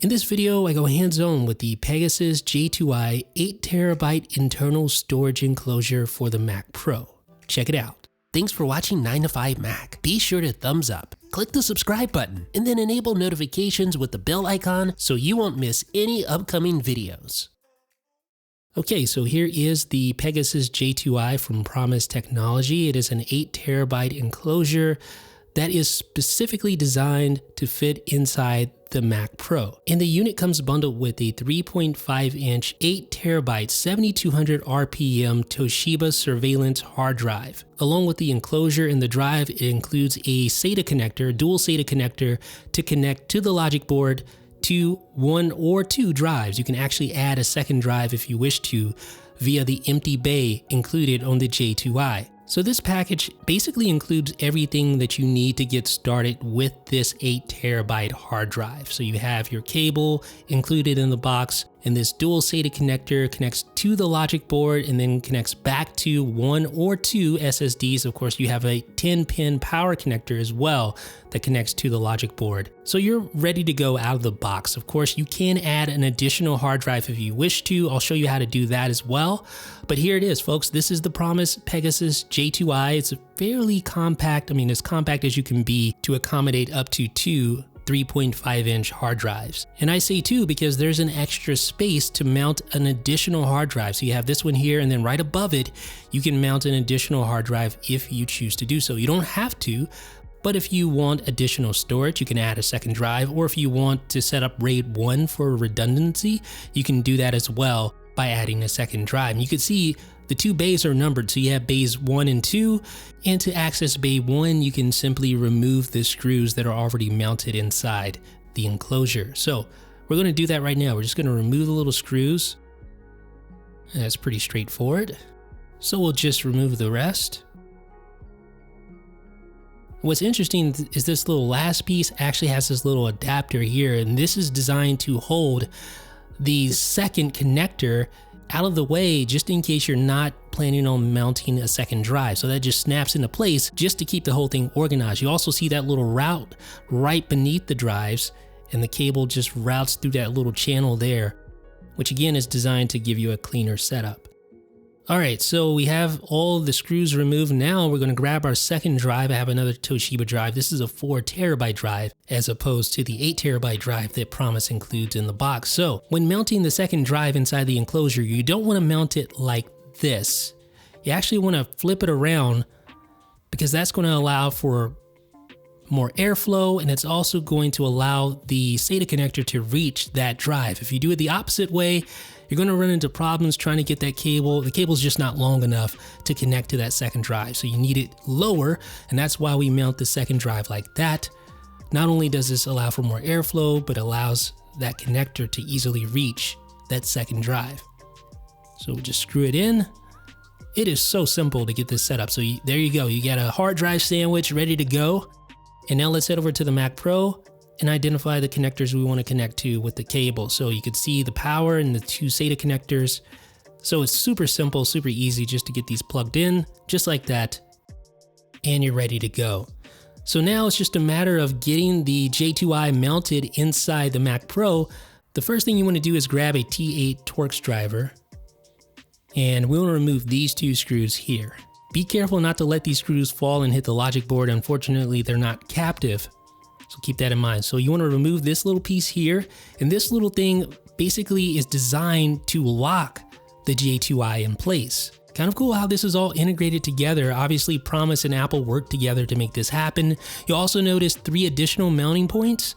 In this video, I go hands-on with the Pegasus J2i 8TB internal storage enclosure for the Mac Pro. Check it out. Thanks for watching 9 to 5 Mac. Be sure to thumbs up, click the subscribe button, and then enable notifications with the bell icon so you won't miss any upcoming videos. Okay, so here is the Pegasus J2i from Promise Technology. It is an 8TB enclosure that is specifically designed to fit inside the Mac Pro. And the unit comes bundled with a 3.5-inch 8TB 7200 RPM Toshiba surveillance hard drive. Along with the enclosure and the drive, it includes a SATA connector, dual SATA connector, to connect to the logic board to 1 or 2 drives. You can actually add a second drive if you wish to via the empty bay included on the J2i. So this package basically includes everything that you need to get started with this 8TB hard drive. So you have your cable included in the box, and this dual SATA connector connects to the logic board and then connects back to 1 or 2 SSDs. Of course, you have a 10-pin power connector as well that connects to the logic board. So you're ready to go out of the box. Of course, you can add an additional hard drive if you wish to. I'll show you how to do that as well. But here it is, folks. This is the Promise Pegasus J2i. It's a fairly compact, as compact as you can be to accommodate up to 2 3.5-inch hard drives. And I say 2 because there's an extra space to mount an additional hard drive. So you have this one here, and then right above it, you can mount an additional hard drive if you choose to do so. You don't have to, but if you want additional storage, you can add a second drive, or if you want to set up RAID 1 for redundancy, you can do that as well by adding a second drive. And you can see the 2 bays are numbered, so you have bays 1 and 2, and to access bay 1, you can simply remove the screws that are already mounted inside the enclosure. So we're going to do that right now. We're just going to remove the little screws. And that's pretty straightforward. So we'll just remove the rest. What's interesting is this little last piece actually has this little adapter here, and this is designed to hold the second connector out of the way just in case you're not planning on mounting a second drive. So that just snaps into place just to keep the whole thing organized. You also see that little route right beneath the drives, and the cable just routes through that little channel there, which again is designed to give you a cleaner setup. All right, so we have all the screws removed. Now we're going to grab our second drive. I have another Toshiba drive. This is a 4TB drive as opposed to the 8TB drive that Promise includes in the box. So when mounting the second drive inside the enclosure, you don't want to mount it like this. You actually want to flip it around because that's going to allow for more airflow, and it's also going to allow the SATA connector to reach that drive. If you do it the opposite way, you're going to run into problems trying to get that cable. The cable's just not long enough to connect to that second drive. So you need it lower, and that's why we mount the second drive like that. Not only does this allow for more airflow, but allows that connector to easily reach that second drive. So we just screw it in. It is so simple to get this set up. So there you go. You got a hard drive sandwich ready to go. And now let's head over to the Mac Pro and identify the connectors we want to connect to with the cable. So you could see the power and the 2 SATA connectors. So it's super simple, super easy just to get these plugged in, just like that, and you're ready to go. So now it's just a matter of getting the J2i mounted inside the Mac Pro. The first thing you want to do is grab a T8 Torx driver, and we want to remove these 2 screws here. Be careful not to let these screws fall and hit the logic board. Unfortunately, they're not captive, so keep that in mind. So you want to remove this little piece here, and this little thing basically is designed to lock the J2i in place. Kind of cool how this is all integrated together. Obviously, Promise and Apple worked together to make this happen. You'll also notice 3 additional mounting points,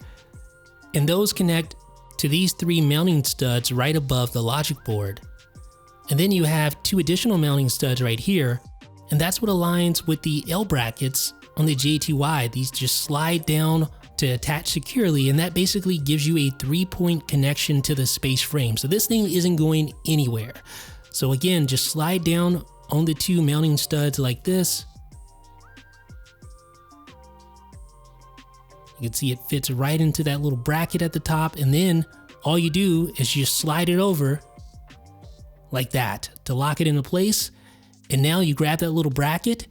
and those connect to these 3 mounting studs right above the logic board. And then you have 2 additional mounting studs right here, and that's what aligns with the L brackets on the J2i. These just slide down to attach securely, and that basically gives you a 3-point connection to the space frame. So this thing isn't going anywhere. So again, just slide down on the 2 mounting studs like this. You can see it fits right into that little bracket at the top, and then all you do is just slide it over like that to lock it into place. And now you grab that little bracket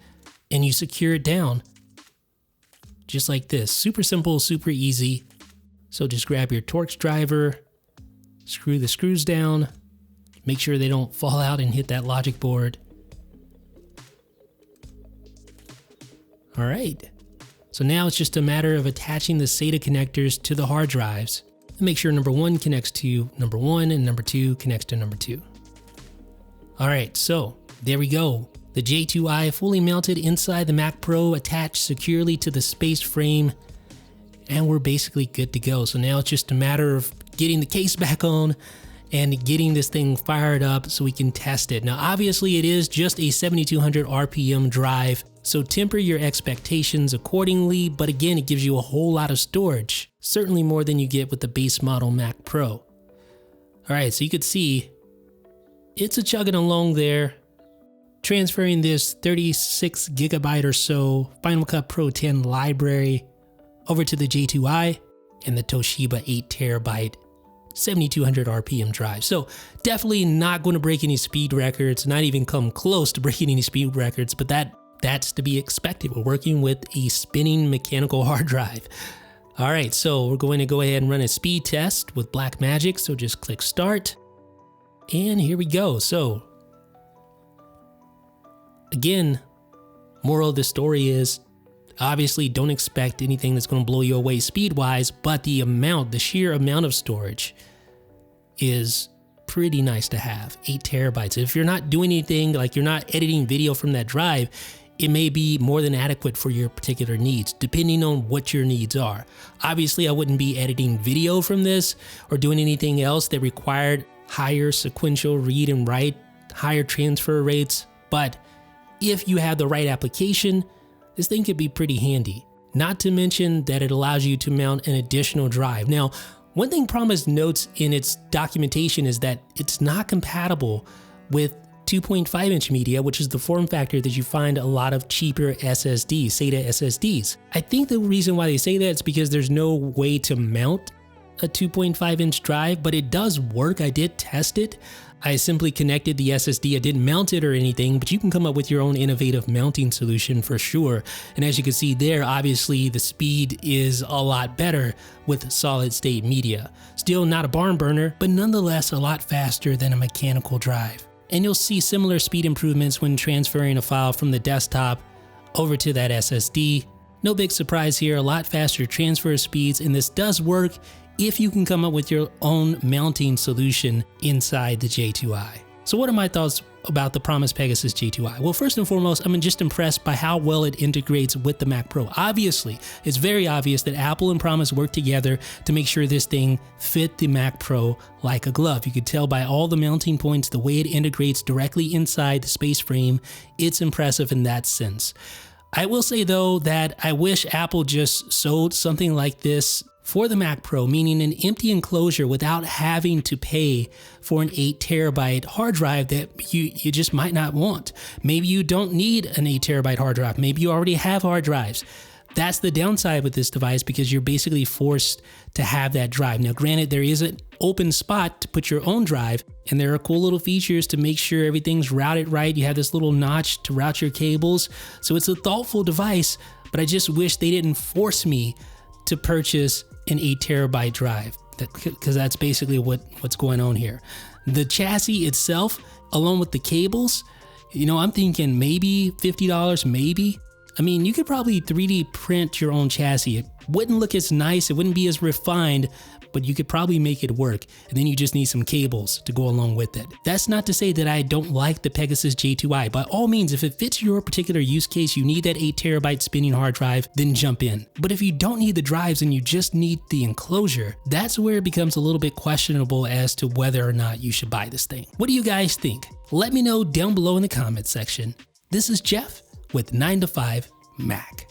and you secure it down just like this. Super simple, super easy. So just grab your Torx driver, screw the screws down, make sure they don't fall out and hit that logic board. All right, so now it's just a matter of attaching the SATA connectors to the hard drives. And make sure number 1 connects to number 1 and number 2 connects to number 2. All right, so there we go. The J2i fully mounted inside the Mac Pro, attached securely to the space frame, and we're basically good to go. So now it's just a matter of getting the case back on and getting this thing fired up so we can test it. Now, obviously it is just a 7200 RPM drive, so temper your expectations accordingly, but again, it gives you a whole lot of storage, certainly more than you get with the base model Mac Pro. All right, so you could see it's a chugging along there, transferring this 36 gigabyte or so Final Cut Pro 10 library over to the J2i and the Toshiba 8 terabyte 7200 RPM drive. So definitely not going to break any speed records, not even come close to breaking any speed records, but that's to be expected. We're working with a spinning mechanical hard drive. All right, so we're going to go ahead and run a speed test with Blackmagic. So just click start, and here we go. So again, moral of the story is, obviously don't expect anything that's going to blow you away speed-wise, but the sheer amount of storage is pretty nice to have. 8 terabytes. If you're not doing anything, like you're not editing video from that drive, it may be more than adequate for your particular needs, depending on what your needs are. Obviously, I wouldn't be editing video from this or doing anything else that required higher sequential read and write, higher transfer rates, but if you have the right application, this thing could be pretty handy. Not to mention that it allows you to mount an additional drive. Now, one thing Promise notes in its documentation is that it's not compatible with 2.5-inch media, which is the form factor that you find a lot of cheaper SSDs, SATA SSDs. I think the reason why they say that is because there's no way to mount a 2.5-inch drive, but it does work. I did test it. I simply connected the SSD. I didn't mount it or anything, but you can come up with your own innovative mounting solution for sure. And as you can see there, obviously the speed is a lot better with solid state media. Still not a barn burner, but nonetheless a lot faster than a mechanical drive. And you'll see similar speed improvements when transferring a file from the desktop over to that SSD. No big surprise here, a lot faster transfer speeds, and this does work if you can come up with your own mounting solution inside the J2i. So what are my thoughts about the Promise Pegasus J2i? Well, first and foremost, I'm just impressed by how well it integrates with the Mac Pro. Obviously, it's very obvious that Apple and Promise worked together to make sure this thing fit the Mac Pro like a glove. You could tell by all the mounting points, the way it integrates directly inside the space frame. It's impressive in that sense. I will say though that I wish Apple just sold something like this for the Mac Pro, meaning an empty enclosure without having to pay for an 8 terabyte hard drive that you just might not want. Maybe you don't need an 8 terabyte hard drive. Maybe you already have hard drives. That's the downside with this device because you're basically forced to have that drive. Now, granted, there is an open spot to put your own drive, and there are cool little features to make sure everything's routed right. You have this little notch to route your cables. So it's a thoughtful device, but I just wish they didn't force me to purchase an 8 terabyte drive, because that's basically what's going on here. The chassis itself, along with the cables, I'm thinking maybe $50, maybe. I mean, you could probably 3D print your own chassis. It wouldn't look as nice, it wouldn't be as refined, but you could probably make it work. And then you just need some cables to go along with it. That's not to say that I don't like the Pegasus J2i. By all means, if it fits your particular use case, you need that 8 terabyte spinning hard drive, then jump in. But if you don't need the drives and you just need the enclosure, that's where it becomes a little bit questionable as to whether or not you should buy this thing. What do you guys think? Let me know down below in the comments section. This is Jeff with 9 to 5 Mac.